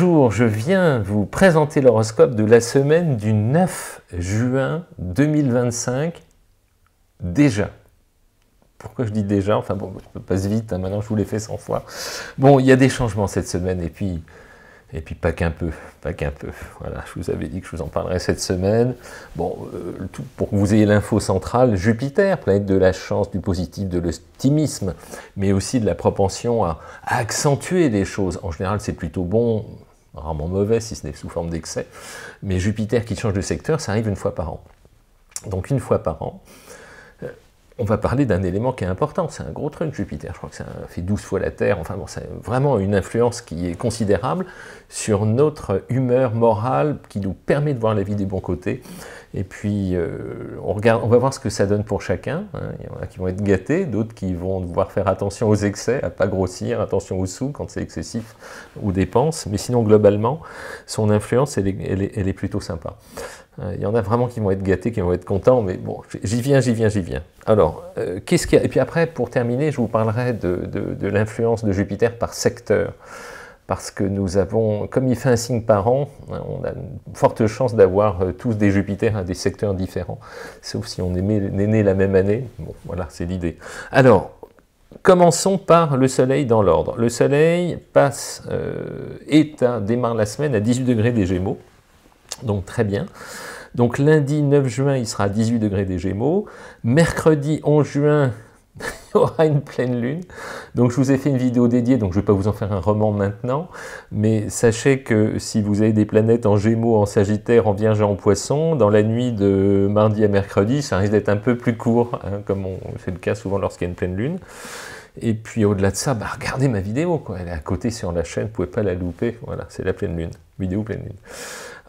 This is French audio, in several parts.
Bonjour, je viens vous présenter l'horoscope de la semaine du 9 juin 2025. Déjà. Pourquoi je dis déjà? Enfin bon, je passe vite, hein, maintenant je vous l'ai fait 100 fois. Bon, il y a des changements cette semaine, et puis pas qu'un peu, pas qu'un peu. Voilà, je vous avais dit que je vous en parlerai cette semaine. Bon, tout pour que vous ayez l'info centrale, Jupiter, planète de la chance, du positif, de l'optimisme, mais aussi de la propension à accentuer les choses. En général, c'est plutôt bon, rarement mauvais, si ce n'est sous forme d'excès. Mais Jupiter qui change de secteur, ça arrive une fois par an. Donc une fois par an, on va parler d'un élément qui est important, c'est un gros truc Jupiter, je crois que ça fait 12 fois la Terre, enfin bon, c'est vraiment une influence qui est considérable sur notre humeur morale, qui nous permet de voir la vie des bons côtés, et puis on va voir ce que ça donne pour chacun, hein. Il y en a qui vont être gâtés, d'autres qui vont devoir faire attention aux excès, à ne pas grossir, attention aux sous quand c'est excessif, aux dépenses, mais sinon globalement, son influence elle est plutôt sympa. Il y en a vraiment qui vont être gâtés, qui vont être contents, mais bon, j'y viens. Alors, qu'est-ce qu'il y a? Et puis après, pour terminer, je vous parlerai de l'influence de Jupiter par secteur. Parce que nous avons, comme il fait un signe par an, on a une forte chance d'avoir tous des Jupiters à des secteurs différents. Sauf si on est né la même année. Bon, voilà, c'est l'idée. Alors, commençons par le Soleil dans l'ordre. Le Soleil démarre la semaine à 18 degrés des Gémeaux. Donc très bien. Donc lundi 9 juin, il sera à 18 degrés des Gémeaux. Mercredi 11 juin, il y aura une pleine lune. Donc je vous ai fait une vidéo dédiée, donc je ne vais pas vous en faire un roman maintenant. Mais sachez que si vous avez des planètes en Gémeaux, en Sagittaire, en Vierge et en Poisson, dans la nuit de mardi à mercredi, ça risque d'être un peu plus court, hein, comme c'est le cas souvent lorsqu'il y a une pleine lune. Et puis au-delà de ça, regardez ma vidéo, quoi. Elle est à côté sur la chaîne, vous ne pouvez pas la louper. Voilà, c'est la pleine lune, vidéo pleine lune.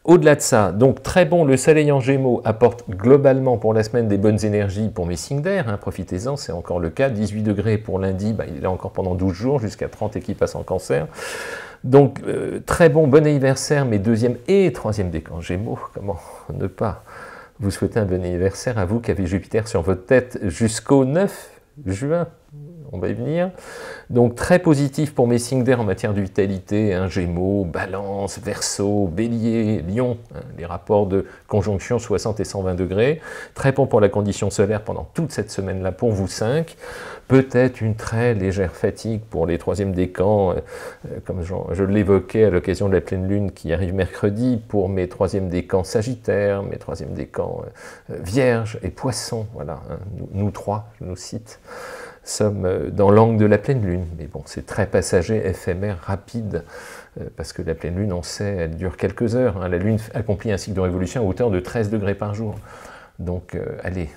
Au-delà de ça, donc très bon, le Soleil en Gémeaux apporte globalement pour la semaine des bonnes énergies pour mes signes d'air, hein, profitez-en, c'est encore le cas, 18 degrés pour lundi, il est là encore pendant 12 jours, jusqu'à 30 et qui passe en Cancer. Donc très bon anniversaire, mes deuxième et troisième décan Gémeaux, comment ne pas vous souhaiter un bon anniversaire à vous qui avez Jupiter sur votre tête jusqu'au 9 juin. On va y venir. Donc très positif pour mes signes d'air en matière de vitalité, hein, Gémeaux, Balance, Verseau, Bélier, Lion, hein, les rapports de conjonction 60 et 120 degrés. Très bon pour la condition solaire pendant toute cette semaine-là pour vous 5. Peut-être une très légère fatigue pour les troisièmes décans, comme je l'évoquais à l'occasion de la pleine lune qui arrive mercredi, pour mes troisièmes décans Sagittaire, mes troisièmes décans Vierge et Poisson. Voilà, hein, nous trois, je nous cite, sommes dans l'angle de la pleine lune, mais bon, c'est très passager, éphémère, rapide, parce que la pleine lune, on sait, elle dure quelques heures, hein. La lune accomplit un cycle de révolution à hauteur de 13 degrés par jour. Donc, allez,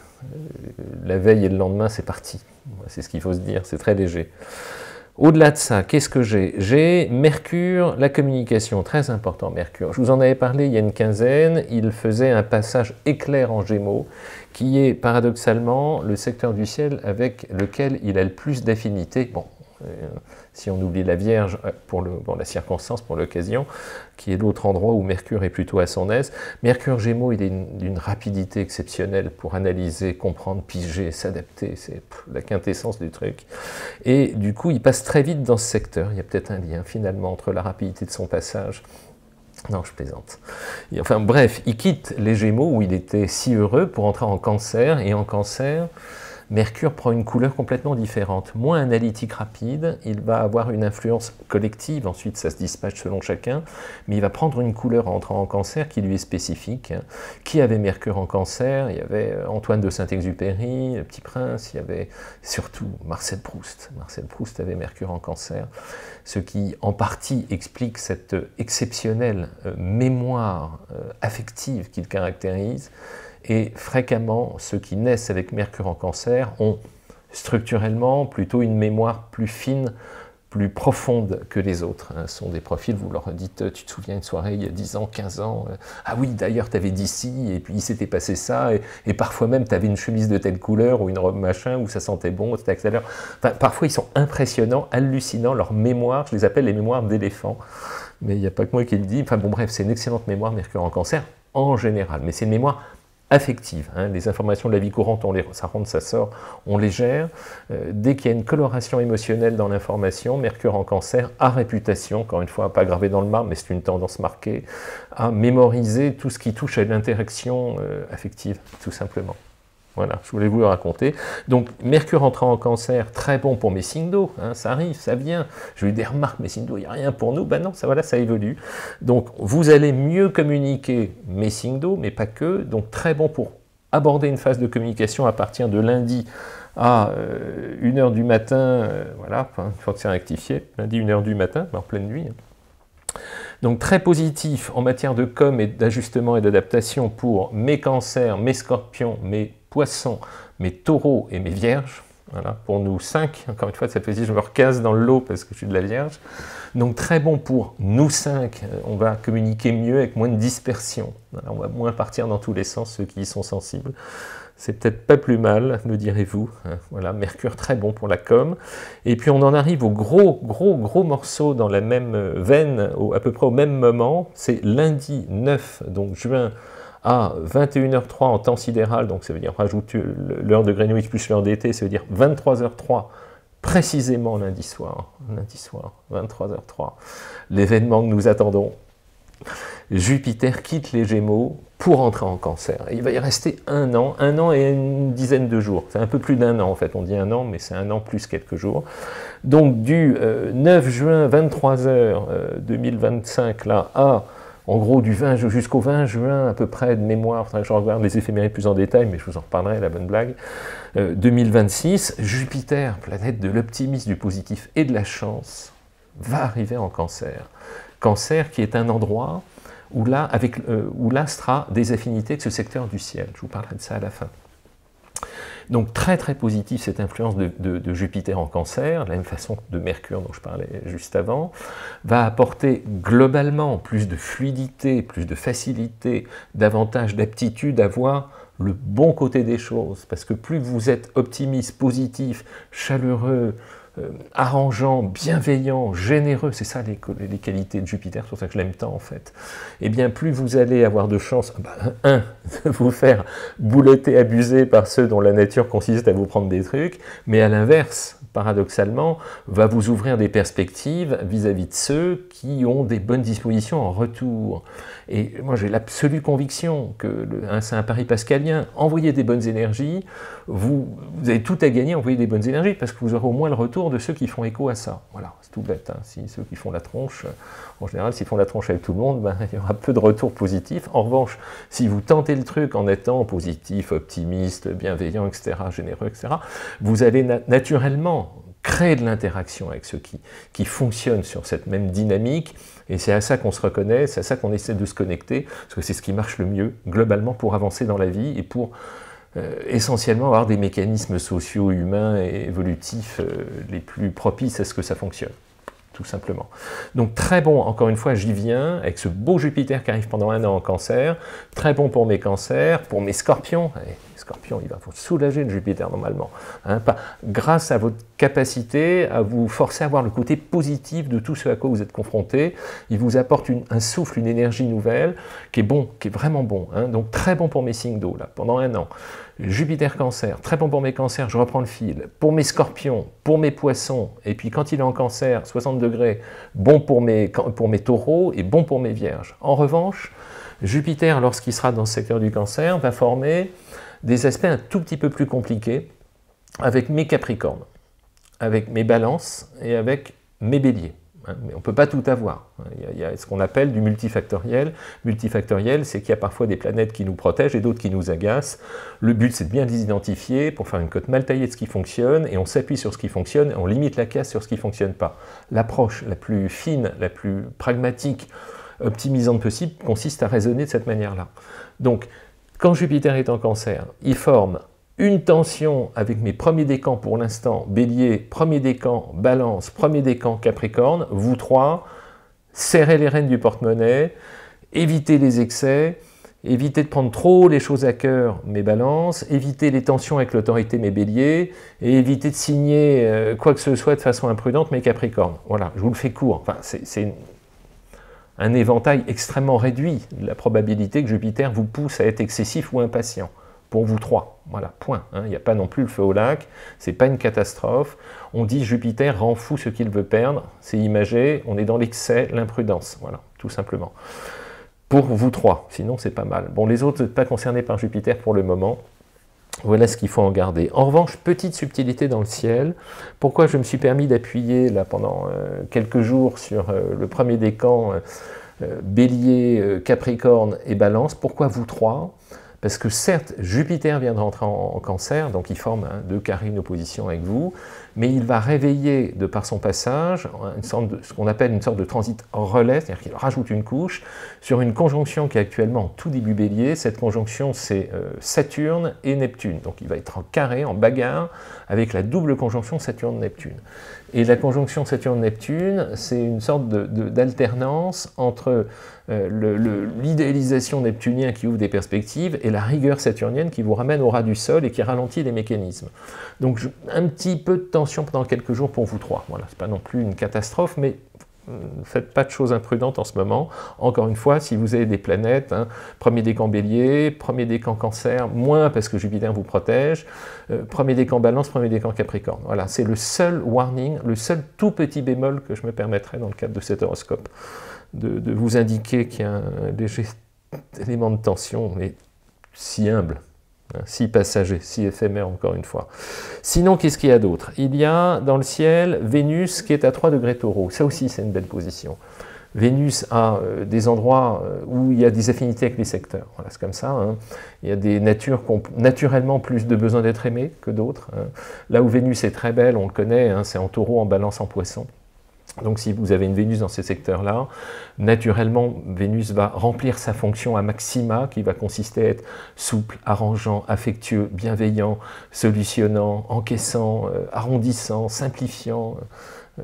la veille et le lendemain, c'est parti. C'est ce qu'il faut se dire, c'est très léger. Au-delà de ça, qu'est-ce que j'ai? J'ai Mercure, la communication, très important Mercure. Je vous en avais parlé il y a une quinzaine, il faisait un passage éclair en Gémeaux, qui est paradoxalement le secteur du ciel avec lequel il a le plus d'affinité. Bon, si on oublie la Vierge pour la circonstance, pour l'occasion, qui est l'autre endroit où Mercure est plutôt à son aise. Mercure Gémeaux, il est d'une rapidité exceptionnelle pour analyser, comprendre, piger, s'adapter. C'est la quintessence du truc. Et du coup, il passe très vite dans ce secteur. Il y a peut-être un lien finalement entre la rapidité de son passage. Non, je plaisante. Et enfin bref, il quitte les Gémeaux où il était si heureux pour entrer en Cancer. Et en Cancer, Mercure prend une couleur complètement différente, moins analytique rapide, il va avoir une influence collective, ensuite ça se dispatche selon chacun, mais il va prendre une couleur en entrant en Cancer qui lui est spécifique. Qui avait Mercure en Cancer? Il y avait Antoine de Saint-Exupéry, le Petit Prince, il y avait surtout Marcel Proust. Marcel Proust avait Mercure en Cancer, ce qui en partie explique cette exceptionnelle mémoire affective qu'il caractérise. Et fréquemment, ceux qui naissent avec Mercure en Cancer ont structurellement plutôt une mémoire plus fine, plus profonde que les autres. Ce sont des profils, vous leur dites, tu te souviens une soirée il y a 10 ans, 15 ans, ah oui, d'ailleurs, tu avais dit ci, et puis il s'était passé ça, et parfois même, tu avais une chemise de telle couleur, ou une robe machin, où ça sentait bon, c'était accéléré. Enfin, parfois, ils sont impressionnants, hallucinants, leur mémoire, je les appelle les mémoires d'éléphants, mais il n'y a pas que moi qui le dis. Enfin bon, bref, c'est une excellente mémoire, Mercure en Cancer, en général, mais c'est une mémoire affective. Hein. Les informations de la vie courante, ça rentre, ça sort, on les gère. Dès qu'il y a une coloration émotionnelle dans l'information, Mercure en Cancer a réputation, encore une fois, pas gravé dans le marbre, mais c'est une tendance marquée, à mémoriser tout ce qui touche à l'interaction affective, tout simplement. Voilà, je voulais vous le raconter. Donc, Mercure entrant en Cancer, très bon pour mes signes d'eau, hein, ça arrive, ça vient. Je lui ai des remarques, mes signes d'eau, il n'y a rien pour nous. Ben non, ça, voilà, ça évolue. Donc, vous allez mieux communiquer mes signes d'eau, mais pas que. Donc, très bon pour aborder une phase de communication à partir de lundi à 1h du matin, voilà, une fois que c'est rectifié, lundi 1h du matin, en pleine nuit. Donc très positif en matière de com et d'ajustement et d'adaptation pour mes cancers, mes scorpions, mes poissons, mes taureaux et mes vierges. Voilà, pour nous 5, encore une fois, cette fois-ci je me recase dans le lot parce que je suis de la vierge. Donc très bon pour nous 5, on va communiquer mieux avec moins de dispersion. Voilà, on va moins partir dans tous les sens, ceux qui y sont sensibles. C'est peut-être pas plus mal, me direz-vous. Voilà, Mercure très bon pour la com. Et puis on en arrive au gros morceau dans la même veine, à peu près au même moment. C'est lundi 9 donc juin à 21h03 en temps sidéral, donc ça veut dire rajoute l'heure de Greenwich plus l'heure d'été, ça veut dire 23h03 précisément lundi soir, 23h03. L'événement que nous attendons. Jupiter quitte les Gémeaux pour entrer en Cancer. Il va y rester un an et une dizaine de jours. C'est un peu plus d'1 an en fait, on dit 1 an, mais c'est 1 an plus quelques jours. Donc du 9 juin, 23h 2025, là, à, en gros, du 20 jusqu'au 20 juin, à peu près de mémoire, je regarde les éphémérides plus en détail, mais je vous en reparlerai, la bonne blague, 2026, Jupiter, planète de l'optimisme, du positif et de la chance, va arriver en Cancer. Cancer qui est un endroit où l'astre a des affinités avec ce secteur du ciel. Je vous parlerai de ça à la fin. Donc très positif cette influence de Jupiter en Cancer, de la même façon que de Mercure dont je parlais juste avant, va apporter globalement plus de fluidité, plus de facilité, davantage d'aptitude à voir le bon côté des choses. Parce que plus vous êtes optimiste, positif, chaleureux, arrangeant, bienveillant, généreux, c'est ça les qualités de Jupiter, c'est pour ça que je l'aime tant en fait, et bien plus vous allez avoir de chance, de vous faire boulotter, abuser par ceux dont la nature consiste à vous prendre des trucs, mais à l'inverse, paradoxalement, va vous ouvrir des perspectives vis-à-vis de ceux qui ont des bonnes dispositions en retour. Et moi j'ai l'absolue conviction que c'est un pari pascalien, envoyez des bonnes énergies, vous avez tout à gagner à envoyer des bonnes énergies, parce que vous aurez au moins le retour de ceux qui font écho à ça. Voilà, c'est tout bête, hein. Si ceux qui font la tronche, en général, s'ils font la tronche avec tout le monde, ben, il y aura peu de retours positifs. En revanche, si vous tentez le truc en étant positif, optimiste, bienveillant, etc., généreux, etc., vous allez naturellement créer de l'interaction avec ceux qui fonctionnent sur cette même dynamique, et c'est à ça qu'on se reconnaît, c'est à ça qu'on essaie de se connecter, parce que c'est ce qui marche le mieux, globalement, pour avancer dans la vie, et pour essentiellement avoir des mécanismes sociaux, humains et évolutifs les plus propices à ce que ça fonctionne, tout simplement. Donc très bon, encore une fois, j'y viens, avec ce beau Jupiter qui arrive pendant 1 an en Cancer, très bon pour mes cancers, pour mes scorpions. Scorpion, il va vous soulager le Jupiter normalement, hein, grâce à votre capacité à vous forcer à voir le côté positif de tout ce à quoi vous êtes confronté. Il vous apporte un souffle, une énergie nouvelle qui est bon, qui est vraiment bon, hein. Donc très bon pour mes signes d'eau là, pendant 1 an. Jupiter Cancer, très bon pour mes cancers, je reprends le fil, pour mes scorpions, pour mes poissons, et puis quand il est en Cancer, 60 degrés, bon pour mes taureaux et bon pour mes vierges. En revanche, Jupiter, lorsqu'il sera dans ce secteur du Cancer, va former des aspects un tout petit peu plus compliqués avec mes capricornes, avec mes balances et avec mes béliers. Mais on ne peut pas tout avoir. Il y a ce qu'on appelle du multifactoriel. Multifactoriel, c'est qu'il y a parfois des planètes qui nous protègent et d'autres qui nous agacent. Le but, c'est de bien les identifier pour faire une cote mal taillée de ce qui fonctionne, et on s'appuie sur ce qui fonctionne, et on limite la casse sur ce qui ne fonctionne pas. L'approche la plus fine, la plus pragmatique, optimisante possible, consiste à raisonner de cette manière-là. Donc, quand Jupiter est en Cancer, il forme une tension avec mes premiers décans pour l'instant, Bélier, premier décan, Balance, premier décan, Capricorne, vous trois, serrez les rênes du porte-monnaie, évitez les excès, évitez de prendre trop les choses à cœur, mes Balances, évitez les tensions avec l'autorité, mes Béliers, et évitez de signer quoi que ce soit de façon imprudente, mes Capricornes. Voilà, je vous le fais court. Enfin, un éventail extrêmement réduit de la probabilité que Jupiter vous pousse à être excessif ou impatient. Pour vous trois, voilà, point. Il n'y a pas non plus le feu au lac, c'est pas une catastrophe. On dit Jupiter rend fou ce qu'il veut perdre, c'est imagé, on est dans l'excès, l'imprudence, voilà, tout simplement. Pour vous trois, sinon c'est pas mal. Bon, les autres, vous n'êtes pas concernés par Jupiter pour le moment. Voilà ce qu'il faut en garder. En revanche, petite subtilité dans le ciel. Pourquoi je me suis permis d'appuyer là pendant quelques jours sur le premier décan Bélier, Capricorne et Balance. Pourquoi vous trois? Parce que certes, Jupiter vient de rentrer en Cancer, donc il forme deux carrés, une opposition avec vous, mais il va réveiller, de par son passage, ce qu'on appelle une sorte de transit relais, c'est-à-dire qu'il rajoute une couche sur une conjonction qui est actuellement en tout début Bélier. Cette conjonction, c'est Saturne et Neptune. Donc il va être en carré, en bagarre, avec la double conjonction Saturne-Neptune. Et la conjonction Saturne-Neptune, c'est une sorte d'alternance entre l'idéalisation neptunienne qui ouvre des perspectives et la rigueur saturnienne qui vous ramène au ras du sol et qui ralentit les mécanismes. Donc un petit peu de tension pendant quelques jours pour vous trois. Voilà, c'est pas non plus une catastrophe, mais ne faites pas de choses imprudentes en ce moment. Encore une fois, si vous avez des planètes, premier décan Bélier, premier décan Cancer, moins parce que Jupiter vous protège, premier décan Balance, premier décan Capricorne. Voilà, c'est le seul warning, le seul tout petit bémol que je me permettrai dans le cadre de cet horoscope, de vous indiquer qu'il y a un léger élément de tension, mais si humble. Si passager, si éphémère encore une fois. Sinon, qu'est-ce qu'il y a d'autre? Il y a dans le ciel Vénus qui est à 3 degrés Taureau. Ça aussi, c'est une belle position. Vénus a des endroits où il y a des affinités avec les secteurs. Voilà, c'est comme ça. Il y a des natures qui ont naturellement plus de besoin d'être aimées que d'autres. Là où Vénus est très belle, on le connaît, c'est en Taureau, en Balance, en Poisson. Donc si vous avez une Vénus dans ces secteurs-là, naturellement, Vénus va remplir sa fonction à maxima, qui va consister à être souple, arrangeant, affectueux, bienveillant, solutionnant, encaissant, arrondissant, simplifiant.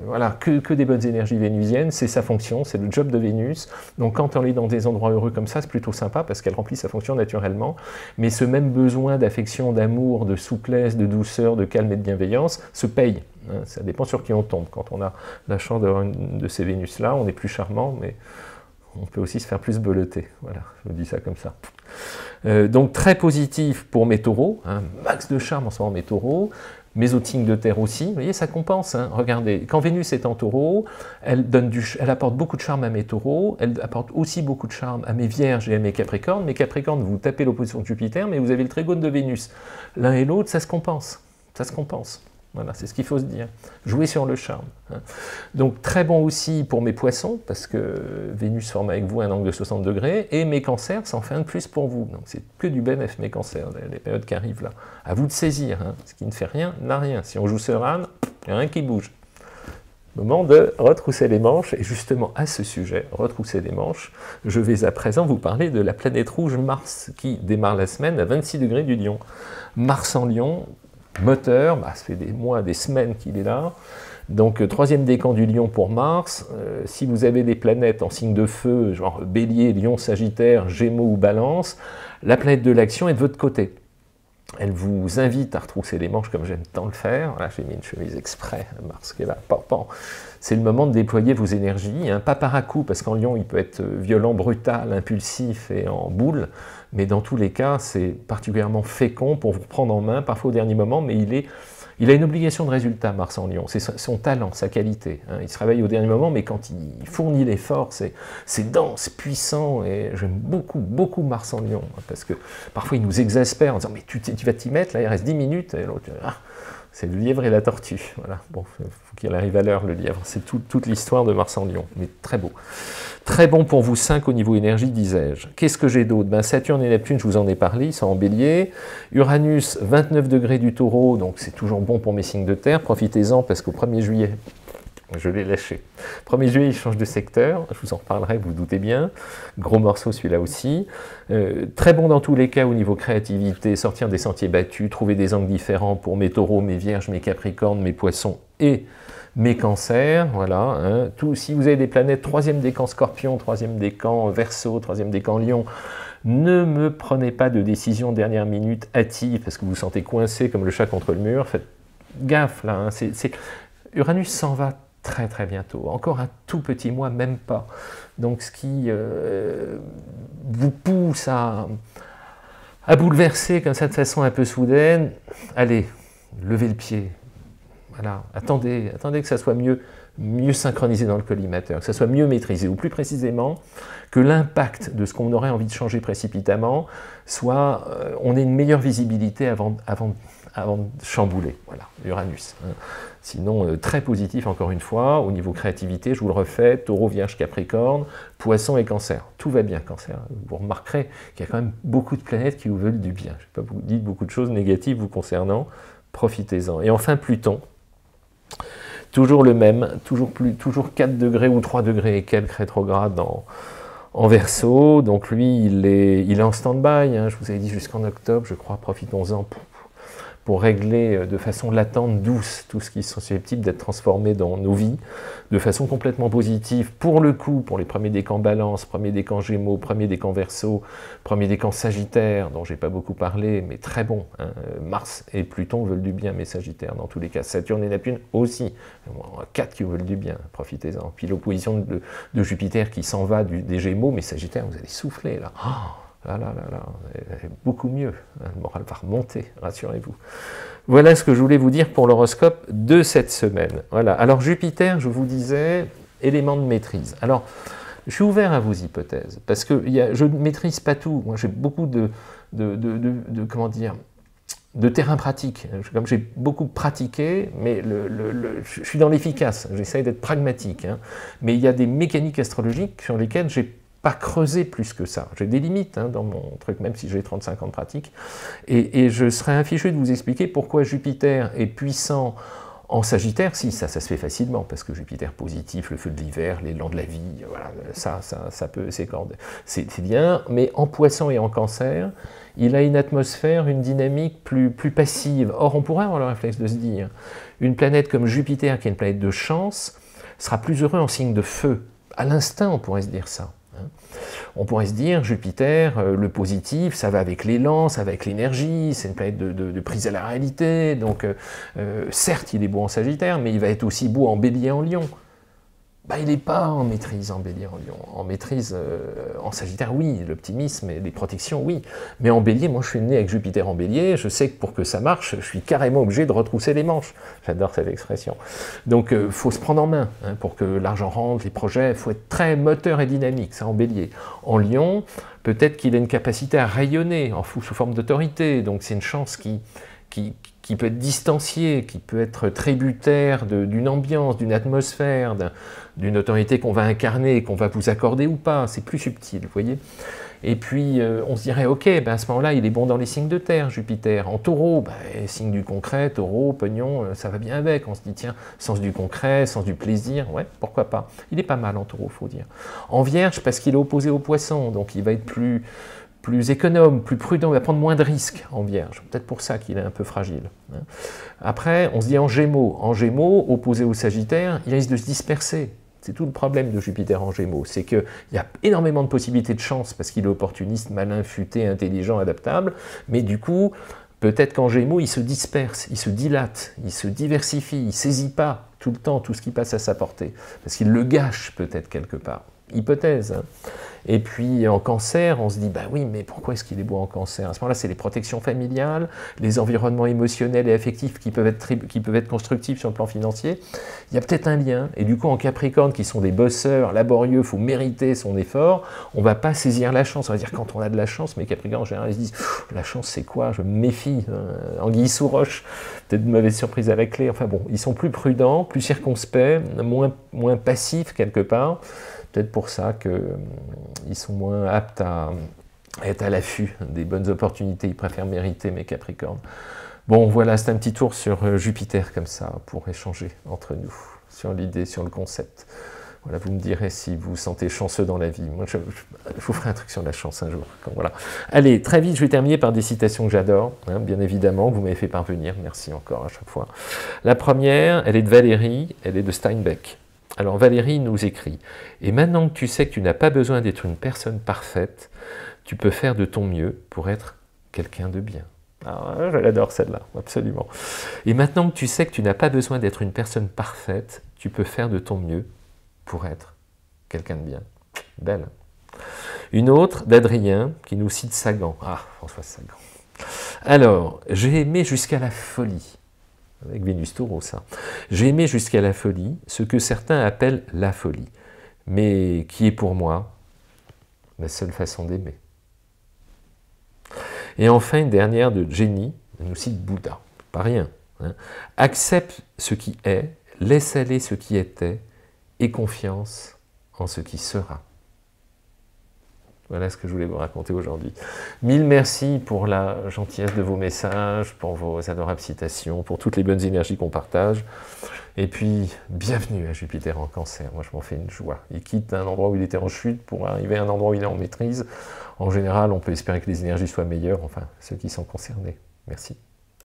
Voilà, que des bonnes énergies vénusiennes, c'est sa fonction, c'est le job de Vénus. Donc quand on est dans des endroits heureux comme ça, c'est plutôt sympa parce qu'elle remplit sa fonction naturellement. Mais ce même besoin d'affection, d'amour, de souplesse, de douceur, de calme et de bienveillance se paye. Ça dépend sur qui on tombe. Quand on a la chance d'avoir une de ces Vénus-là, on est plus charmant, mais on peut aussi se faire plus beloter. Voilà, je vous dis ça comme ça. Donc très positif pour mes taureaux, max de charme en ce moment mes taureaux, mes autres signes de terre aussi, vous voyez, ça compense. Regardez, quand Vénus est en taureau, elle apporte beaucoup de charme à mes taureaux, elle apporte aussi beaucoup de charme à mes vierges et à mes capricornes. Mes capricornes, vous tapez l'opposition de Jupiter, mais vous avez le trigone de Vénus. L'un et l'autre, ça se compense. Ça se compense. Voilà, c'est ce qu'il faut se dire. Jouer sur le charme. Donc très bon aussi pour mes poissons, parce que Vénus forme avec vous un angle de 60 degrés, et mes cancers, ça en fait un de plus pour vous. Donc c'est que du bénéfice, mes cancers, les périodes qui arrivent là. À vous de saisir. Ce qui ne fait rien n'a rien. Si on joue sur âne, il n'y a rien qui bouge. Moment de retrousser les manches, et justement à ce sujet, retrousser les manches, je vais à présent vous parler de la planète rouge Mars, qui démarre la semaine à 26 degrés du Lion. Mars en Lion, moteur, ça fait des mois, des semaines qu'il est là. Donc, troisième décan du Lion pour Mars. Si vous avez des planètes en signe de feu, genre Bélier, Lion, Sagittaire, Gémeaux ou Balance, la planète de l'action est de votre côté. Elle vous invite à retrousser les manches comme j'aime tant le faire. Voilà, j'ai mis une chemise exprès, Mars qui est là. C'est le moment de déployer vos énergies. Pas par à coup, parce qu'en Lion, il peut être violent, brutal, impulsif et en boule. Mais dans tous les cas, c'est particulièrement fécond pour vous prendre en main, parfois au dernier moment, mais il a une obligation de résultat, Mars en Lion. C'est son talent, sa qualité. Il se réveille au dernier moment, mais quand il fournit l'effort, c'est dense, puissant, et j'aime beaucoup, beaucoup Mars en Lion, parce que parfois il nous exaspère en disant « mais tu vas t'y mettre, là il reste 10 minutes », et l'autre c'est le lièvre et la tortue. Voilà, bon, il faut qu'il arrive à l'heure, le lièvre. C'est toute l'histoire de Mars en Lion, mais très beau. Très bon pour vous 5 au niveau énergie, disais-je. Qu'est-ce que j'ai d'autre? Saturne et Neptune, je vous en ai parlé, ils sont en Bélier. Uranus, 29 degrés du Taureau, donc c'est toujours bon pour mes signes de terre. Profitez-en parce qu'au 1er juillet, je l'ai lâché. 1er juillet, il change de secteur, je vous en reparlerai, vous vous doutez bien. Gros morceau celui-là aussi. Très bon dans tous les cas au niveau créativité, sortir des sentiers battus, trouver des angles différents pour mes taureaux, mes vierges, mes capricornes, mes poissons et mes cancers. Voilà, si vous avez des planètes, 3e décan Scorpion, 3e décan Verseau, 3e décan Lion, ne me prenez pas de décision dernière minute hâtive parce que vous vous sentez coincé comme le chat contre le mur. Faites gaffe là, Uranus s'en va très très bientôt. Encore un tout petit mois, même pas. Donc ce qui vous pousse à bouleverser comme ça de façon un peu soudaine, allez, levez le pied. Voilà, attendez que ça soit mieux synchronisé dans le collimateur, que ça soit mieux maîtrisé, ou plus précisément, que l'impact de ce qu'on aurait envie de changer précipitamment soit, on ait une meilleure visibilité avant de chambouler, voilà, Uranus. Hein. Sinon, très positif encore une fois, au niveau créativité, je vous le refais, Taureau, Vierge, Capricorne, Poisson et Cancer. Tout va bien, Cancer. Vous remarquerez qu'il y a quand même beaucoup de planètes qui vous veulent du bien. Je ne vais pas vous dire beaucoup de choses négatives vous concernant, profitez-en. Et enfin, Pluton. Toujours le même, toujours 4 degrés ou 3 degrés et quelques rétrogrades en Verseau. Donc lui, il est en stand-by, hein, je vous avais dit jusqu'en octobre, je crois, profitons-en pour régler de façon latente, douce, tout ce qui est susceptible d'être transformé dans nos vies, de façon complètement positive, pour le coup, pour les premiers décans Balance, premiers décans Gémeaux, premiers décans Verseau, premiers décans Sagittaire, dont j'ai pas beaucoup parlé, mais très bon. Hein. Mars et Pluton veulent du bien, mais Sagittaire, dans tous les cas. Saturne et Neptune aussi. 4 qui veulent du bien, profitez-en. Puis l'opposition de Jupiter qui s'en va des Gémeaux, mais Sagittaire, vous allez souffler, là. Oh, là, beaucoup mieux. Le moral va remonter, rassurez-vous. Voilà ce que je voulais vous dire pour l'horoscope de cette semaine. Voilà. Alors Jupiter, je vous disais, élément de maîtrise. Alors, je suis ouvert à vos hypothèses, parce que je ne maîtrise pas tout. Moi, j'ai beaucoup comment dire, de terrain pratique. Comme j'ai beaucoup pratiqué, mais je suis dans l'efficace. J'essaye d'être pragmatique. Hein. Mais il y a des mécaniques astrologiques sur lesquelles j'ai pas creuser plus que ça. J'ai des limites hein, dans mon truc, même si j'ai 35 ans de pratique. Et je serais infichu de vous expliquer pourquoi Jupiter est puissant en Sagittaire. Si, ça se fait facilement, parce que Jupiter positif, le feu de l'hiver, l'élan de la vie, voilà, ça peut s'écorder. C'est bien, mais en Poisson et en Cancer, il a une atmosphère, une dynamique plus passive. Or, on pourrait avoir le réflexe de se dire, une planète comme Jupiter, qui est une planète de chance, sera plus heureux en signe de feu. À l'instinct, on pourrait se dire ça. On pourrait se dire, Jupiter, le positif, ça va avec l'élan, ça va avec l'énergie, c'est une planète de prise à la réalité, donc certes il est beau en Sagittaire, mais il va être aussi beau en Bélier, en Lion. Bah, il n'est pas en maîtrise en Bélier, en Lion. En maîtrise en Sagittaire, oui, l'optimisme et les protections, oui. Mais en Bélier, moi je suis né avec Jupiter en Bélier, je sais que pour que ça marche, je suis carrément obligé de retrousser les manches. J'adore cette expression. Donc il faut se prendre en main hein, pour que l'argent rentre, les projets, il faut être très moteur et dynamique, ça en Bélier. En Lion, peut-être qu'il a une capacité à rayonner sous forme d'autorité, donc c'est une chance qui peut être distanciée, qui peut être tributaire d'une ambiance, d'une atmosphère, d'une autorité qu'on va incarner et qu'on va vous accorder ou pas, c'est plus subtil, vous voyez. Et puis on se dirait, ok, ben à ce moment-là, il est bon dans les signes de terre, Jupiter. En Taureau, ben, signe du concret, Taureau, pognon, ça va bien avec. On se dit, tiens, sens du concret, sens du plaisir, ouais, pourquoi pas. Il est pas mal en Taureau, faut dire. En Vierge, parce qu'il est opposé au Poisson, donc il va être plus économe, plus prudent, il va prendre moins de risques en Vierge. Peut-être pour ça qu'il est un peu fragile. Après, on se dit en Gémeaux, opposé au Sagittaire, il risque de se disperser. C'est tout le problème de Jupiter en Gémeaux, c'est qu'il y a énormément de possibilités de chance, parce qu'il est opportuniste, malin, futé, intelligent, adaptable, mais du coup, peut-être qu'en Gémeaux, il se disperse, il se dilate, il se diversifie, il ne saisit pas tout le temps tout ce qui passe à sa portée, parce qu'il le gâche peut-être quelque part. Hypothèse. Hein. Et puis en Cancer, on se dit, bah oui, mais pourquoi est-ce qu'il est beau en Cancer? À ce moment-là, c'est les protections familiales, les environnements émotionnels et affectifs qui peuvent être constructifs sur le plan financier. Il y a peut-être un lien. Et du coup, en Capricorne, qui sont des bosseurs, laborieux, il faut mériter son effort, on ne va pas saisir la chance. On va dire quand on a de la chance, mais Capricorne, en général, ils se disent, la chance, c'est quoi? Je me méfie. Anguille sous roche, peut-être de mauvaises surprises à la clé. Enfin bon, ils sont plus prudents, plus circonspects, moins passifs quelque part. Peut-être pour ça qu'ils sont moins aptes à être à l'affût des bonnes opportunités. Ils préfèrent mériter mes Capricornes. Bon, voilà, c'est un petit tour sur Jupiter comme ça, pour échanger entre nous, sur l'idée, sur le concept. Voilà, vous me direz si vous vous sentez chanceux dans la vie. Moi, je vous ferai un truc sur la chance un jour. Voilà. Allez, très vite, je vais terminer par des citations que j'adore, hein, bien évidemment, que vous m'avez fait parvenir. Merci encore à chaque fois. La première, elle est de Valérie, elle est de Steinbeck. Alors Valérie nous écrit « Et maintenant que tu sais que tu n'as pas besoin d'être une personne parfaite, tu peux faire de ton mieux pour être quelqu'un de bien. » Ah, je l'adore celle-là, absolument. Et maintenant que tu sais que tu n'as pas besoin d'être une personne parfaite, tu peux faire de ton mieux pour être quelqu'un de bien. Belle. Une autre d'Adrien qui nous cite Sagan. Ah, François Sagan. Alors, j'ai aimé jusqu'à la folie, avec Vénus Taureau ça, j'ai aimé jusqu'à la folie ce que certains appellent la folie, mais qui est pour moi la seule façon d'aimer. Et enfin, une dernière de Jenny, elle nous cite Bouddha, pas rien. Hein. Accepte ce qui est, laisse aller ce qui était, et confiance en ce qui sera. Voilà ce que je voulais vous raconter aujourd'hui. Mille merci pour la gentillesse de vos messages, pour vos adorables citations, pour toutes les bonnes énergies qu'on partage. Et puis, bienvenue à Jupiter en Cancer. Moi, je m'en fais une joie. Il quitte un endroit où il était en chute pour arriver à un endroit où il est en maîtrise. En général, on peut espérer que les énergies soient meilleures, enfin, ceux qui sont concernés. Merci.